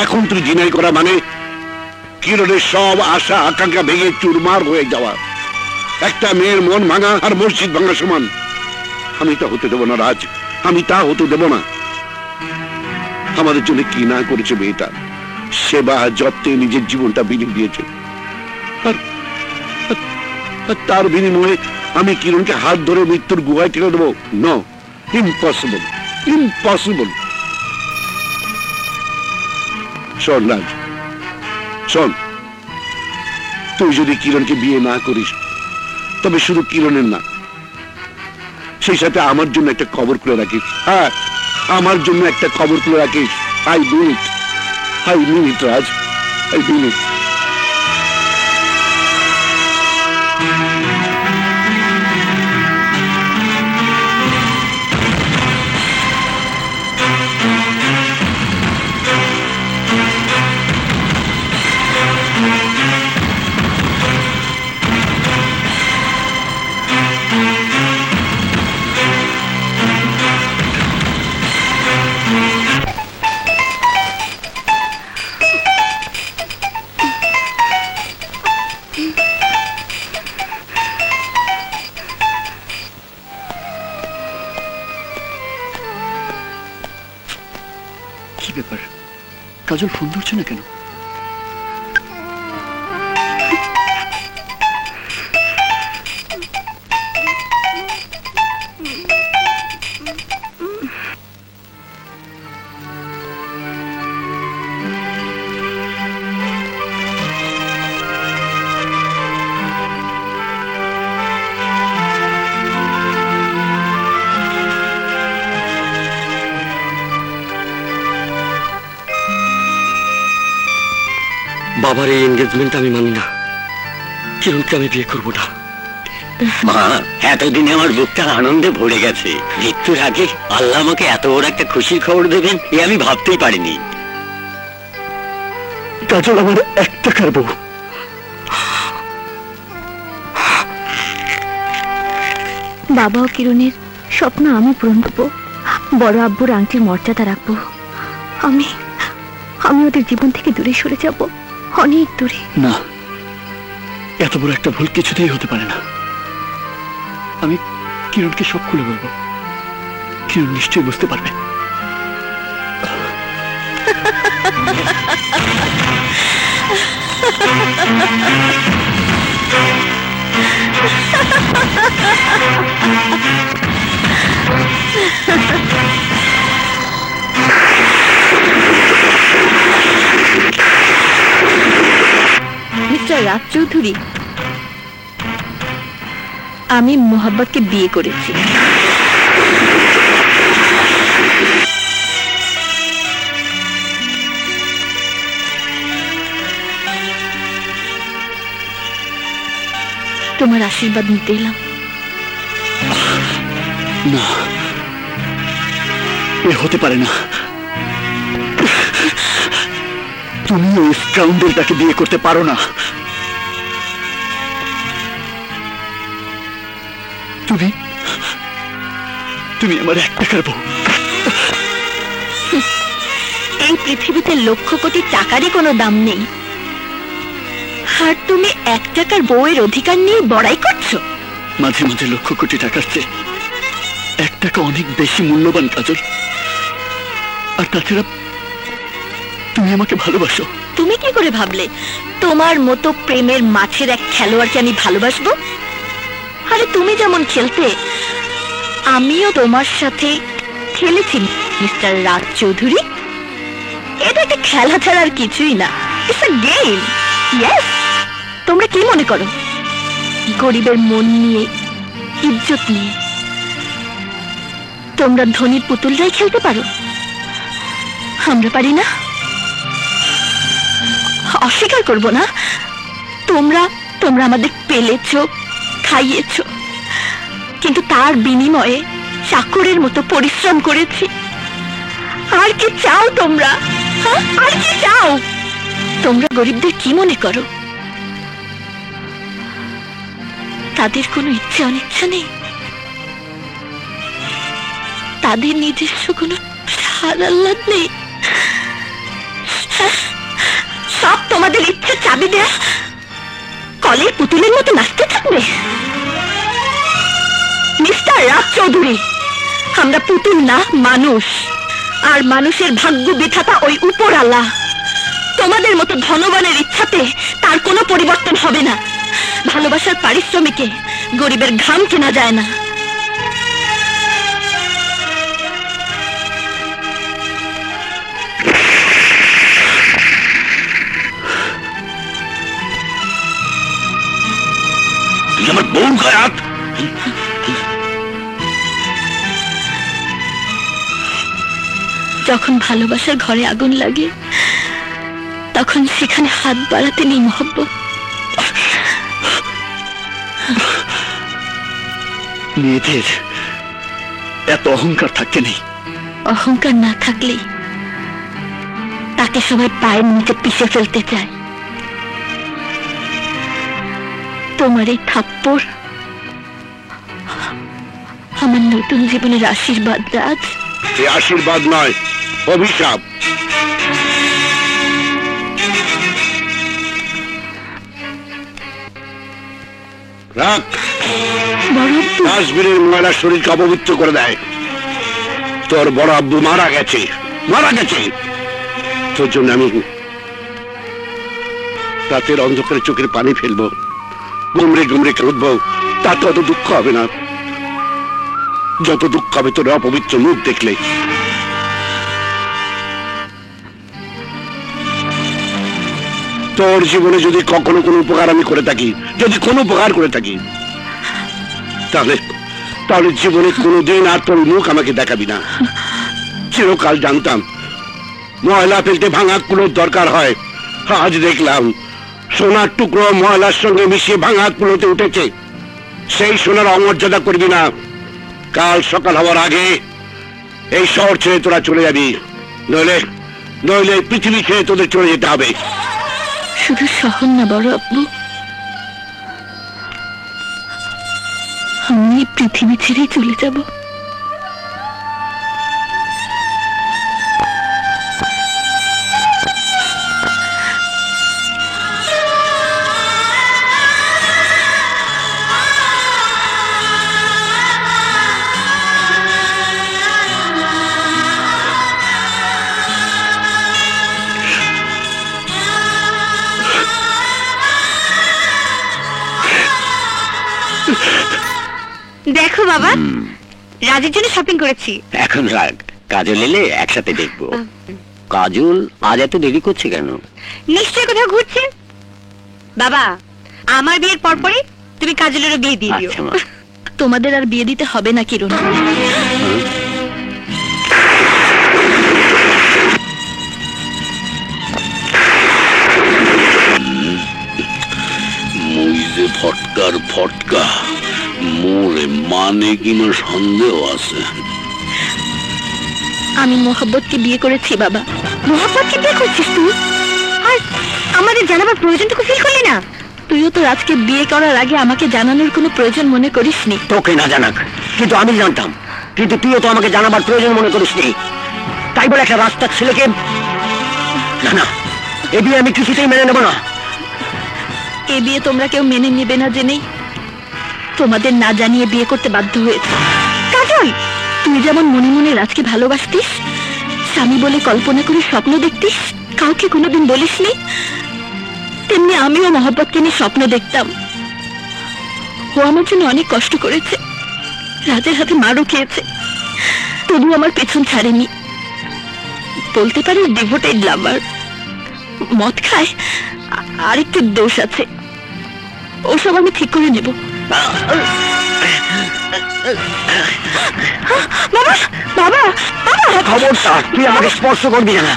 এখন তুই জিনাই করা মানে কিরণের সব আশা আকাঙ্ক্ষা ভেঙে চুরমার হয়ে যাওয়া। একটা মেয়ের মন ভাঙা আর মসজিদ ভাঙা সমান। আমি তা হতে দেবো না রাজ, আমি তা হতে দেব না। আমাদের জন্য কি না করেছে মেয়েটা, সেবা যত্নে নিজের জীবনটা বিলিয়ে দিয়েছে। আর তার বিনিময়ে আমি কিরণকে হাত ধরে মৃত্যুর গুহায় ঠেলে দেবো? No, impossible, impossible. শোন রাজ, শোন, তুই যদি কিরণকে বিয়ে না করিস, তবে শুধু কিরণের না, সেই সাথে আমার জন্য একটা খবর খুলে রাখিস। হ্যাঁ, আমার জন্য একটা খবর খুলে রাখিস। I mean it, I mean it Raj, I mean it. কি ব্যাপার, কাজল ফোন ধরছে না কেন? বাবার এই এনগেজমেন্ট আমি মানি না। কিরণকে আমি বিয়ে করবো না। মা, এতদিনে আমার বুকটা আনন্দে ভরে গেছে। মৃত্যুর আগে আল্লাহ আমাকে এত বড় একটা খুশির খবর দেবেন এ আমি ভাবতেই পারিনি। কাজল আমার 1 টাকার বউ। বাবা ও কিরণের স্বপ্ন আমি পূরণ করবো। বড় আব্বুর আংটির মর্যাদা রাখবো। আমি ওদের জীবন থেকে দূরে সরে যাব, অনেক দূরে। না, এত বড় একটা ভুল কিছুতেই হতে পারে না। আমি কিরণকে সব খুলে বলবো। কিরণ নিশ্চয়ই বুঝতে পারবে। মিস্টার রাজ চৌধুরী, আমি মোহাব্বতকে বিয়ে করেছি। তোমার আশীর্বাদ নিতে এলাম। না, এ হতে পারে না। তুমি ওই স্কাউন্ডেলটাকে বিয়ে করতে পারো না। তুমি আমার 1 টাকার বউ। এই পৃথিবীতে লক্ষ কোটি টাকারই কোনো দাম নেই, আর তুমি 1 টাকার বউয়ের অধিকার নিয়ে বড়াই করছো। মাঝে মাঝে লক্ষ কোটি টাকার চেয়ে 1 টাকা অনেক বেশি মূল্যবান, কাজল। আর তাছাড়া তুমি আমাকে ভালোবাসো। তুমি কি করে ভাবলে তোমার মতো প্রেমের মাছের এক খেলোয়াড়কে আমি ভালোবাসবো? আরে তুমি যেমন খেলতে আমিও তোমার সাথে খেলেছি মিস্টার রাজ চৌধুরী। এটা একটা খেলা ছাড়া আর কিছুই না, ইটস আ গেম। ইয়েস, তোমরা কি মনে করো গরিবের মন নিয়ে, ইজ্জত নিয়ে তোমরা ধনীর পুতুলরাই খেলতে পারো? আমরা পারি না, অস্বীকার করব না। তোমরা আমাদের পেলেছো, খাইয়েছো, কিন্তু তার বিনিময়ে চাকরের মতো পরিশ্রম করেছি। আর কি চাও তোমরা? হ্যাঁ, আর কি চাও? তোমরা গরিবদের কি মনে করো? তাদের কোনো ইচ্ছে অনিচ্ছা নেই, তাদের নিজস্ব কোনো স্বাদ আহ্লাদ নেই। সব তোমাদের ইচ্ছে চাবি দেয়া কলের পুতুলের মতো নাচতে থাকবে। মিস্টার রাজ চৌধুরী, আমরা পুতুল না, মানুষ। আর মানুষের ভাগ্য বিধাতা ওই উপরআল্লাহ। তোমাদের মতো ধনবানের ইচ্ছাতে তার কোনো পরিবর্তন হবে না। ভালোবাসার পারিশ্রমিকে গরিবের ঘাম কেনা যায় না। তুই আমার বউ গায়ে হাত। যখন ভালোবাসার ঘরে আগুন লাগে তখন সেখানে হাত বাড়াতে নেই মহব্বত। মেয়েদের এত অহংকার থাকতে নেই। অহংকার না থাকলেই তাকে সবাই পায়ের নিচে পিষে ফেলতে চায়। তোমার এই থাপ্পড় আমার নতুন জীবনের আশীর্বাদ রাজ। এ আশীর্বাদ নয়, অভিশাপ। রাখ। বড় আব্বু, কাশ্মীরের ময়লা শরীরকে অপবিত্র করে দেয়। তোর বড় আব্বু মারা গেছে। তোর জন্য আমি রাতের অন্ধকারে চোখের পানি ফেলবো, গুমড়ে গুমড়ে কাঁদবো। তাতে অত দুঃখ হবে না যত দুঃখ হবে তোর অপবিত্র মুখ দেখলে। তোর জীবনে যদি কখনো কোনো উপকার আমি করে থাকি, তাহলে জীবনে কোনোদিন আর তোর মুখ আমাকে দেখাবি না। চিরকাল জানতাম ময়লা ফেলতে ভাঙা কুলোর দরকার হয়, আজ দেখলাম সোনার টুকরো ময়লার সঙ্গে মিশিয়ে ভাঙাত পুলোতে উঠেছে। সেই সোনার অমর্যাদা করবি না। কাল সকাল হওয়ার আগে এই শহর ছেড়ে তোরা চলে যাবি, নইলে নইলে পৃথিবী ছেড়ে তোদের চলে যেতে হবে। শুধু শহর না বড় আব্বু, আমি পৃথিবী ছেড়েই চলে যাব। দেখো বাবা, রাজের জন্য শপিং করেছি। এখন রাগ, কাজল এলে একসাথে দেখবো। কাজল আজ এত দেরি করছে কেন? নিশ্চয়ই কোথাও ঘুরছে। বাবা, আমার বিয়ের পরপরই তুমি কাজলেরও বিয়ে দিয়ে দিও। আচ্ছা মা। তোমাদের আর বিয়ে দিতে হবে না কিরণ। মুই যে ফটকার ফটকা, মোরে মানে কিনা সন্দেহ আছে। আমি মোহাব্বতকে বিয়ে করেছি বাবা। মোহাম্মদকে বিয়ে করছিস তুই? আর আমাদের জানাবার প্রয়োজনটুকু ফিল করলি না? তুইও তো রাজকে বিয়ে করার আগে আমাকে জানানোর কোনো প্রয়োজন মনে করিসনি। তোকে না জানাক, কিন্তু আমি জানতাম। কিন্তু তুইও তো আমাকে জানাবার প্রয়োজন মনে করিসনি। তাই বলে একটা রাস্তার ছেলেকে, না না, এ বিয়ে আমি কিছুতেই মেনে নেব না। এ বিয়ে তোমরা কেউ মেনে নেবে না জেনেই তোমাদের না জানিয়ে বিয়ে করতে বাধ্য হয়েছে। কাজল, তুই যেমন মনে মনে রাজকে ভালোবাসতিস, স্বামী বলে কল্পনা করে স্বপ্ন দেখতিস, কাউকে কোনোদিন বলিসনি, তেমনি আমিও মহব্বতকে নিয়ে স্বপ্ন দেখতাম। ও আমার জন্য অনেক কষ্ট করেছে, রাজের হাতে মারও খেয়েছে, তবু আমার পেছন ছাড়েনি। বলতে পারি ডিভোটেড লাভার। মদ খায়, আর একটু দোষ আছে, ওসব আমি ঠিক করে নেব। বাবা, বাবা, বাবা, খবরদার, তুই আমাকে স্পর্শ করবি না।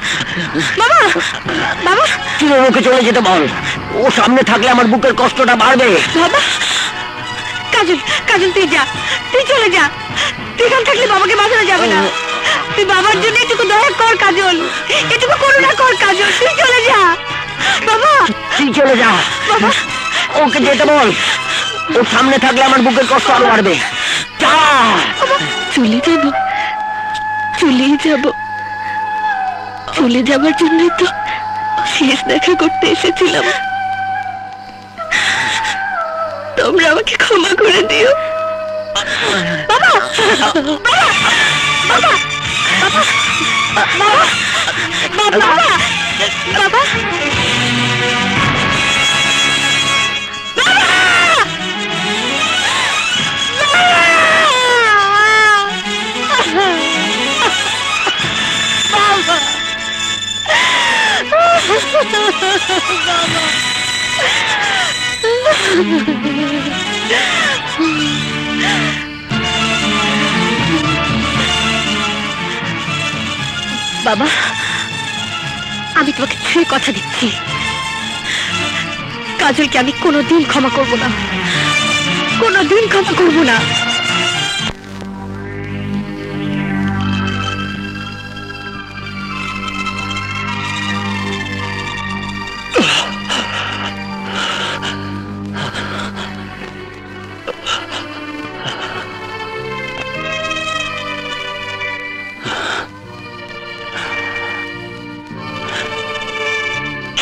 বাবা, বাবা, তুই ওকে চলে যেতে বল। ও সামনে থাকলে আমার বুকের কষ্টটা বাড়বে। বাবা। কাজল, কাজল তুই যা, তুই চলে যা। তুই এখানে থাকলে বাবাকে বাঁচানো যাবে না। তুই বাবার জন্য এটুকু দয়া কর কাজল, এটুকু করুণা কর কাজল, তুই চলে যা। বাবা, তুই চলে যা। বাবা, ওকে যেতে বল। ও সামনে থাকলে আমার বুকের কষ্ট আরো বাড়বে। যা। চলে যাব, চলেই যাব। চলে যাবার জন্যই তো শেষ দেখা করতে এসেছিলাম। তোমরা আমাকে ক্ষমা করে দিও। বাবা, বাবা, বাবা, বাবা, বাবা, বাবা, বাবা, বাবা, আমি তোমাকে ছুঁয়ে কথা দিচ্ছি, কাজলকে আমি কোনোদিন ক্ষমা করব না, কোনোদিন ক্ষমা করব না।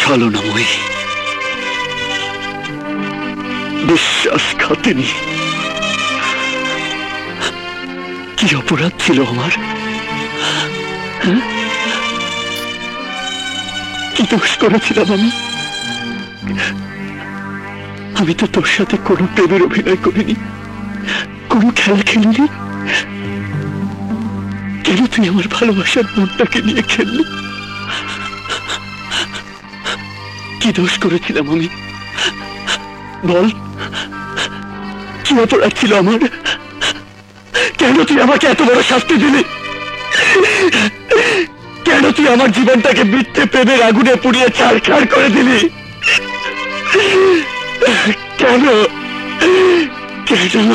ছলনাময়ী, বিশ্বাসঘাতিনী, কি অপরাধ ছিল আমার? হ্যাঁ? কি দোষ করেছিলাম আমি? আমি তো তোর সাথে কোনো প্রেমের অভিনয় করিনি, কোনো খেলা খেলিনি। কেন তুই আমার ভালোবাসার মনটাকে নিয়ে খেললি? কি দোষ করেছিলাম আমি? বল, কি অপরাধ ছিল আমার? কেন তুই আমাকে এত বড় শাস্তি দিলি? কেন কেন তুই আমার জীবনটাকে মিথ্যে প্রেমের আগুনে পুড়িয়ে ছারখার করে দিলি? কেন কেন কেন?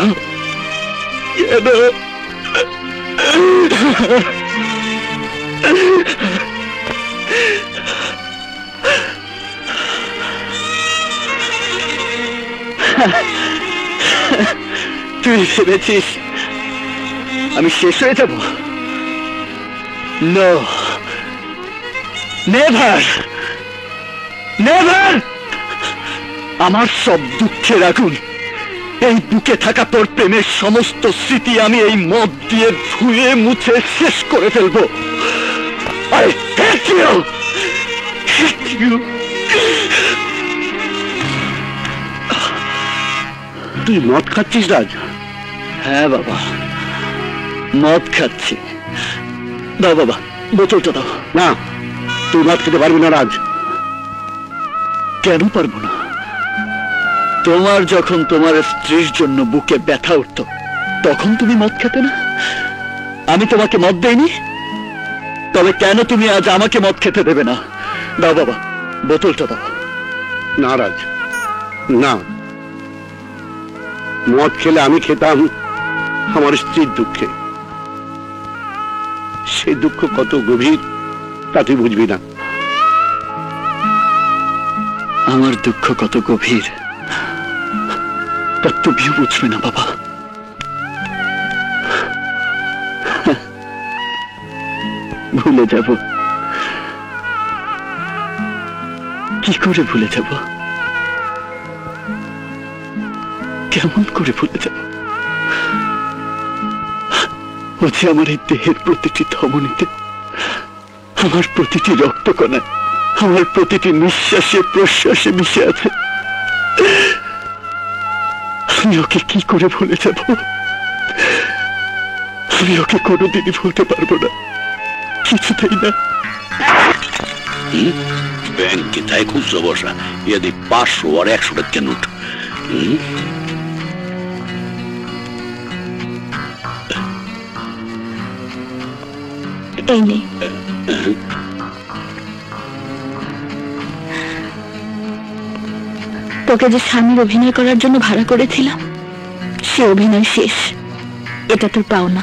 তুই ভেবেছিস আমি শেষ হয়ে যাব? No, never never. আমার সব দুঃখের আগুন, এই বুকে থাকা তোর প্রেমের সমস্ত স্মৃতি আমি এই মদ দিয়ে ধুয়ে মুছে শেষ করে ফেলবো। I hate you! Hate you! তুই মদ খাচ্ছিস রাজ? হ্যাঁ বাবা, মদ খাচ্ছি। দাও বাবা, বোতলটা দাও। না, তুই মদ খেতে পারবি না রাজ। কেন পারবো না? তোমার যখন তোমার স্ত্রীর জন্য বুকে ব্যথা উঠত, তখন তুমি মদ খেতে না? আমি তোমাকে মদ দেইনি? তবে কেন তুমি আজ আমাকে মদ খেতে দেবে না? দাও বাবা, বোতলটা দাও। না রাজ, না। মদ খেলে আমি খেতাম আমার স্ত্রীর দুঃখে। সেই দুঃখ কত গভীর তা তুই বুঝবি না। আমার দুঃখ কত গভীর তা তুমিও বুঝবে না বাবা। ভুলে যাব? কি করে ভুলে যাব? কেমন করে ভুলে যাব? ও যে আমার এই দেহের প্রতিটি ধমনীতে, আমার প্রতিটি রক্তকণায়, আমার প্রতিটি নিঃশ্বাসে প্রশ্বাসে মিশে আছে। আমি ওকে কি করে ভুলে যাব? আমি ওকে কোনোদিনই ভুলতে পারবো না, কিছুতেই না। ব্যাংকে তাই খুচরো বসা, এদি 500 আর 100 টাকা নোট। এই নে। তোকে যে স্বামীর অভিনয় করার জন্য ভাড়া করেছিলাম, সে অভিনয় শেষ। এটা তোর পাওনা।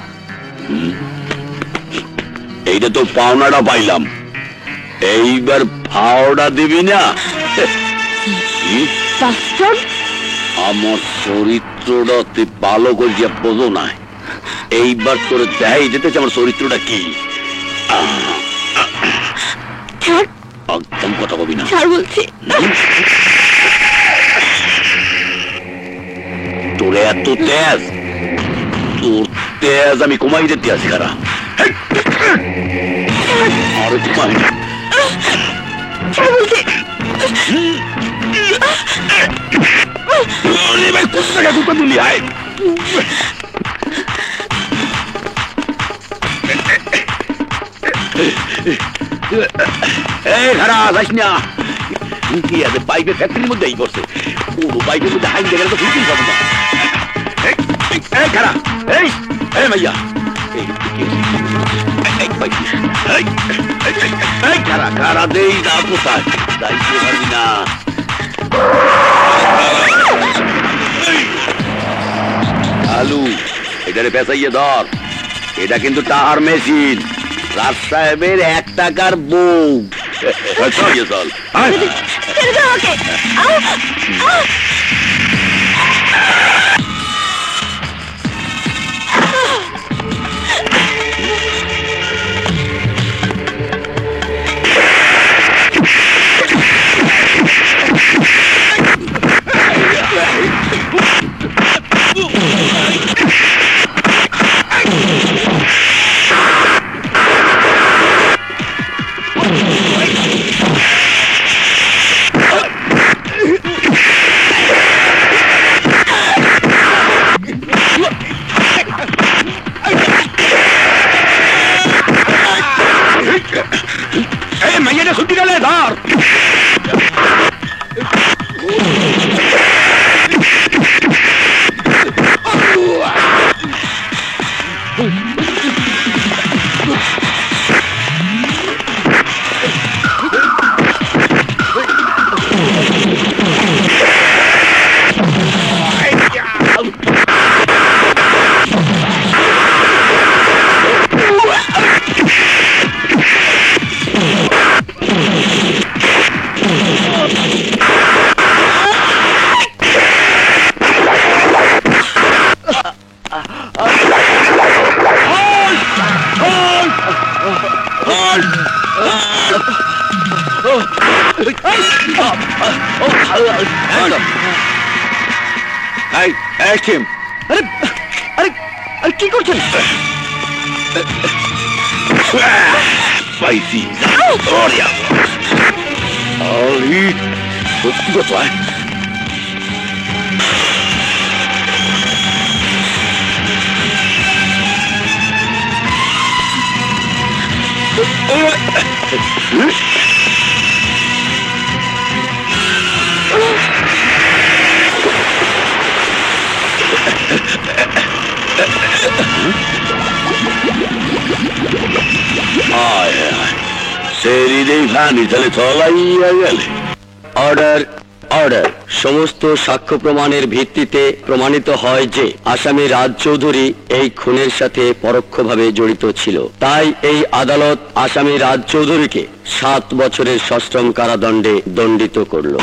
এইটা তো পাওনাটা পাইলাম, এইবার ফাওড়া দিবি না? বাস্তব আমার চরিত্রটা তুই ভালো করিয়া বোঝো না। এইবার তোর দেখাই যেতেছে আমার চরিত্রটা কি। ছাড়, একদম কথা কবি না। ছাড় বলছি। তোর এত তেজ, তোর তেজ আমি কমাই দিতে আছি কারা। আরে কমাই না। ছাড় বলছি। আরে ভাই কত টাকা কুকা দিলি আয়। এই খারা যাইস না। কি আছে বাইকে ফ্যাক্টরির মধ্যেই পড়ছে, পুরো বাইকের মধ্যে হাইন দেখে তো ফিরতেই পাবো না। এই খারা, এই এই মাইয়া, এই খারা খারা দেই না কোথায় যাইতে পারবি না। আলু এটারে পেঁচাইয়ে ধর, এটা কিন্তু টাহার মেশিন। রাজ সাহেবের 1 টাকার বউ। চল ছেড়ে দাও ওকে। এই টিম, আরে আরে আরে কি করছেন? পাইছি সত্যি কথা সেই ভানি তাহলে চলাইয়া গেলে। Order order. সমস্ত সাক্ষ্য প্রমাণের ভিত্তিতে প্রমাণিত হয় যে আসামি রাজ চৌধুরী এই খুনের সাথে পরোক্ষভাবে জড়িত ছিল। তাই এই আদালত আসামি রাজ চৌধুরীকে 7 বছরের সশ্রম কারাদণ্ডে দণ্ডিত করল।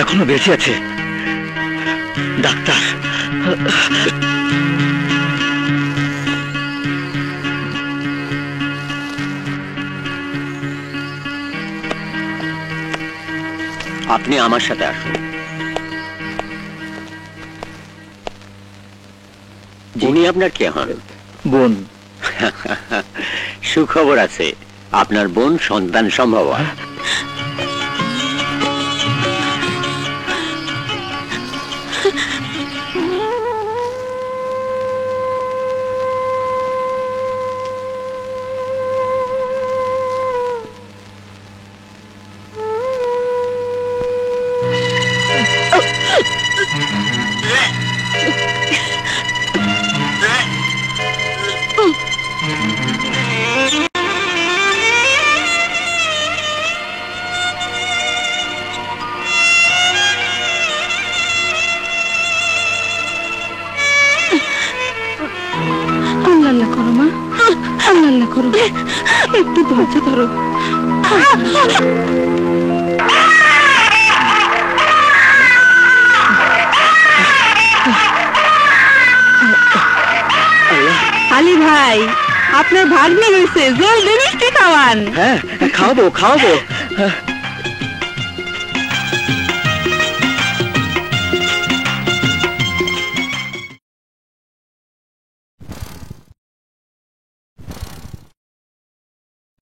এখনো বেঁচে আছে ডাক্তার। আপনি আমার সাথে আসুন। উনি আপনার কে হন? বোন। সুখবর আছে, আপনার বোন সন্তান সম্ভব। আল্লাহ করো মা, আল্লাহ করো, একটু ধৈর্য ধরো। আলী ভাই, আপনার ভাগ্নি হয়েছে, জলদি মিষ্টি খাওয়ান। হ্যাঁ, খাওয়াবো খাওয়াবো।